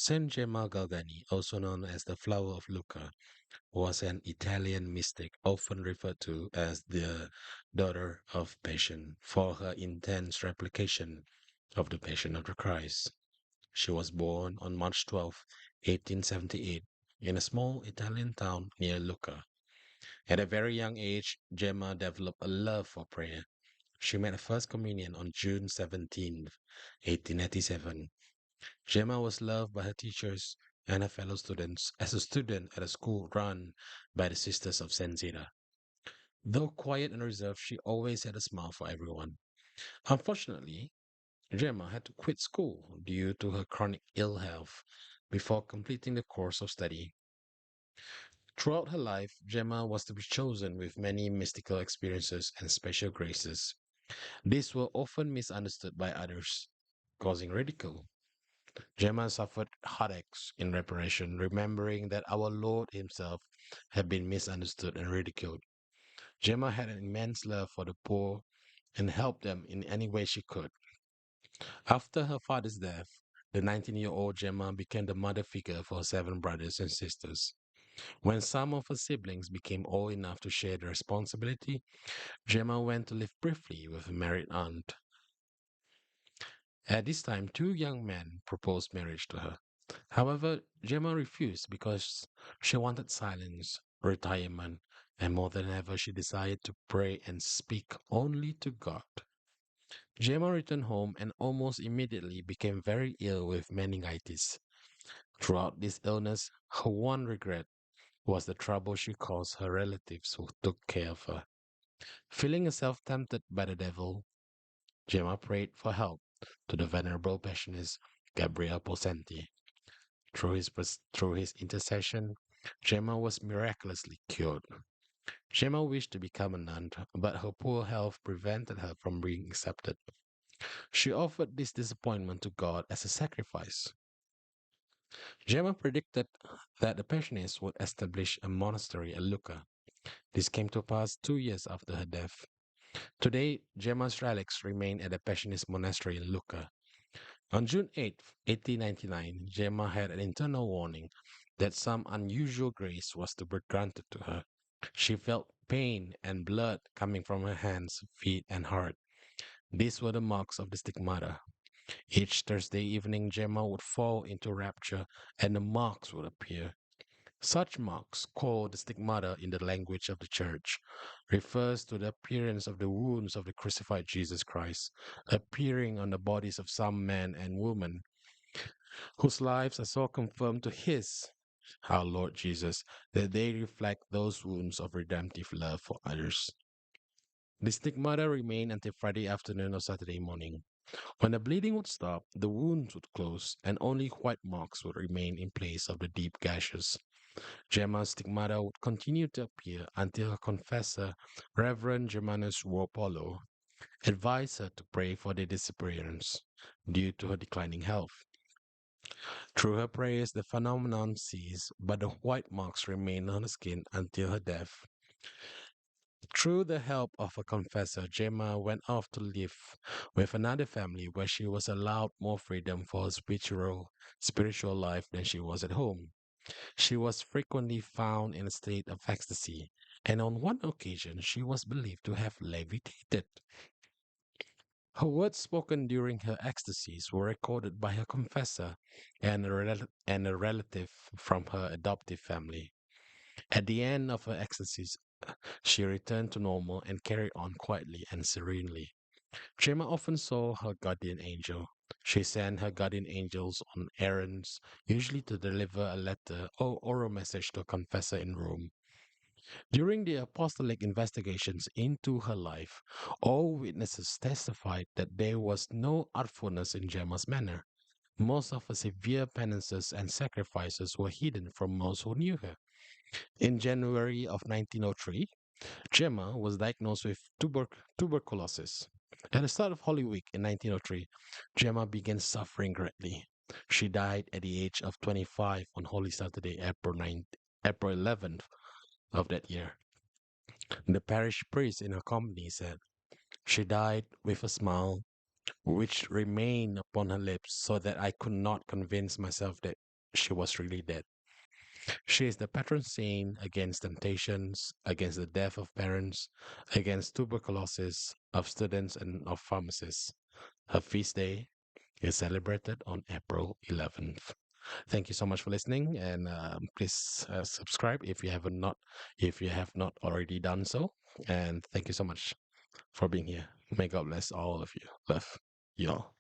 Saint Gemma Galgani, also known as the Flower of Lucca, was an Italian mystic often referred to as the daughter of Passion for her intense replication of the Passion of the Christ. She was born on March 12, 1878, in a small Italian town near Lucca. At a very young age, Gemma developed a love for prayer. She made her first communion on June 17, 1887. Gemma was loved by her teachers and her fellow students as a student at a school run by the Sisters of Saint Zita. Though quiet and reserved, she always had a smile for everyone. Unfortunately, Gemma had to quit school due to her chronic ill health before completing the course of study. Throughout her life, Gemma was to be chosen with many mystical experiences and special graces. These were often misunderstood by others, causing ridicule. Gemma suffered heartaches in reparation, remembering that our Lord Himself had been misunderstood and ridiculed. Gemma had an immense love for the poor and helped them in any way she could. After her father's death, the 19-year-old Gemma became the mother figure for her seven brothers and sisters. When some of her siblings became old enough to share the responsibility, Gemma went to live briefly with a married aunt. At this time, two young men proposed marriage to her. However, Gemma refused because she wanted silence, retirement, and more than ever, she desired to pray and speak only to God. Gemma returned home and almost immediately became very ill with meningitis. Throughout this illness, her one regret was the trouble she caused her relatives who took care of her. Feeling herself tempted by the devil, Gemma prayed for help to the venerable passionist Gabriel Possenti. Through his intercession, Gemma was miraculously cured. Gemma wished to become a nun, but her poor health prevented her from being accepted. She offered this disappointment to God as a sacrifice. Gemma predicted that the Passionists would establish a monastery at Lucca. This came to pass 2 years after her death. Today, Gemma's relics remain at the Passionist monastery in Lucca. On June 8, 1899, Gemma had an internal warning that some unusual grace was to be granted to her. She felt pain and blood coming from her hands, feet, and heart. These were the marks of the stigmata. Each Thursday evening, Gemma would fall into rapture and the marks would appear. Such marks, called the stigmata in the language of the Church, refers to the appearance of the wounds of the crucified Jesus Christ, appearing on the bodies of some men and women whose lives are so conformed to His, our Lord Jesus, that they reflect those wounds of redemptive love for others. The stigmata remained until Friday afternoon or Saturday morning. When the bleeding would stop, the wounds would close, and only white marks would remain in place of the deep gashes. Gemma's stigmata would continue to appear until her confessor, Reverend Germanus Ropolo, advised her to pray for their disappearance due to her declining health. Through her prayers, the phenomenon ceased, but the white marks remained on her skin until her death. Through the help of a confessor, Gemma went off to live with another family where she was allowed more freedom for her spiritual life than she was at home. She was frequently found in a state of ecstasy, and on one occasion she was believed to have levitated. Her words spoken during her ecstasies were recorded by her confessor and a relative from her adoptive family. At the end of her ecstasies, she returned to normal and carried on quietly and serenely. Gemma often saw her guardian angel. She sent her guardian angels on errands, usually to deliver a letter or oral message to a confessor in Rome. During the apostolic investigations into her life, all witnesses testified that there was no artfulness in Gemma's manner. Most of her severe penances and sacrifices were hidden from most who knew her. In January of 1903, Gemma was diagnosed with tuberculosis. At the start of Holy Week in 1903, Gemma began suffering greatly. She died at the age of 25 on Holy Saturday, April 11th of that year. The parish priest in her company said, "She died with a smile which remained upon her lips so that I could not convince myself that she was really dead. She is the patron saint against temptations, against the death of parents, against tuberculosis, of students, and of pharmacists. Her feast day is celebrated on April 11th. Thank you so much for listening, and please subscribe if you have not already done so. And thank you so much for being here. May God bless all of you. Love you all.